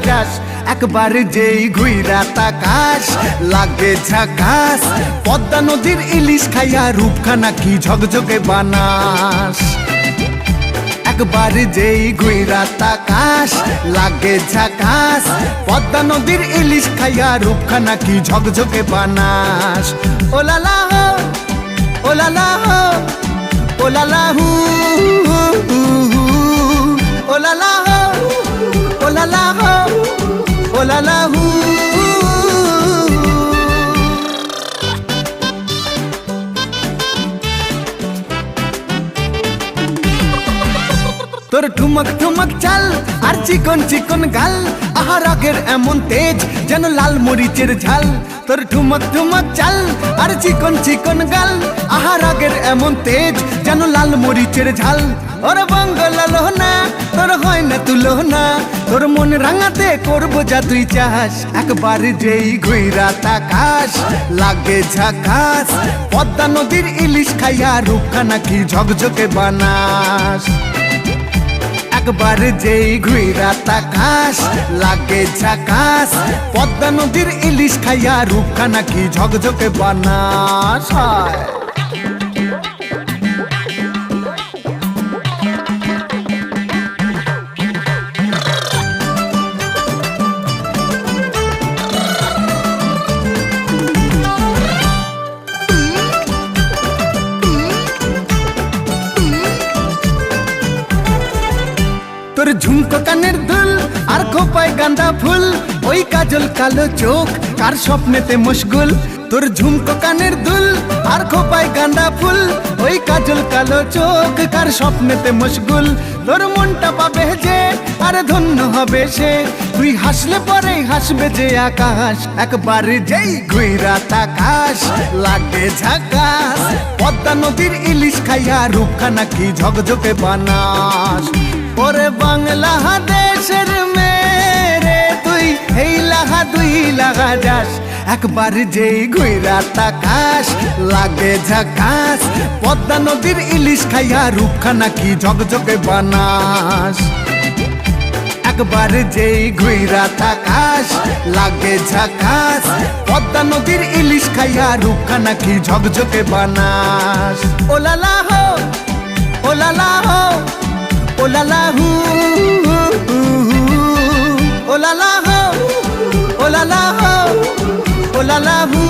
যাস একবার যেই ঘুইরা তাকাস লাগে ঝাকাস পদ্মা নদীর ইলিশ খাইয়া রূপখানা কি ঝকঝকে বানাস একবার যেই ঘুইরা তাকাস লাগে ঝাকাস পদ্মা নদীর ইলিশ খাইয়া রূপখানা কি ঝকঝকে বানাস ওলালা হো ওলালা হো ওলালা হু ওলালা হো ওলালা হো ওলালা হু তোর ঠুমক ঠুমক চাল আর চিকন চিকন গাল আহার আগের এমন তেজ যেন লাল মরিচের ঝাল তোর ঠুমক ঠুমক চাল আর চিকন চিকন গাল আহার আগের এমন তেজ যেন লাল মরিচের ঝাল ওর বাঙ্গলা লোহনা তোর হয় না তুলনা তোর মন রাঙাতে করবো যা তুই চাস একবার যেই ঘুইরা তাকাস লাগে ঝাকাস পদ্মা নদীর ইলিশ খাইয়া রূপখানা কি ঝকঝকে বানাস একবার যেই ঘুইরা তাকাস লাগে ঝাকাস পদ্মা নদীর ইলিশ খাইয়া রূপখানা কি ঝকঝকে বানাস তোর ঝুমকো কানের দুল আর খোপায় গাঁদা ফুল ওই কাজল কালো চোখ কার স্বপ্নেতে মশগুল তোর ঝুমকো কানের দুল আর খোপায় গাঁদা ফুল ওই কাজল কালো চোখ কার স্বপ্নেতে মশগুল তোর মনটা পাবে যে আর ধন্য হবে সে তুই হাসলে পরে হাসবে যে আকাশ একবার যেই ঘুইরা তাকাস লাগে ঝাকাস পদ্মা নদীর ইলিশ খাইয়া রূপখানা কি ঝকঝকে বানাস ওরে বাংলা দেশের মেরে তুই এই লাহা দুই লাগা যাস একবার যেই ঘুইরা তাকাস লাগে ঝাকাস পদ্মা নদীর ইলিশ খাইয়া রূপখানা কি ঝকঝকে বানাস একবার যেই ঘুইরা তাকাস লাগে ঝাকাস পদ্মা নদীর ইলিশ খাইয়া রূপখানা কি ঝকঝকে বানাস ওলালা হো ওলালা হো ওলালা হু ওলালা হো ওলালা হো ওলালা হু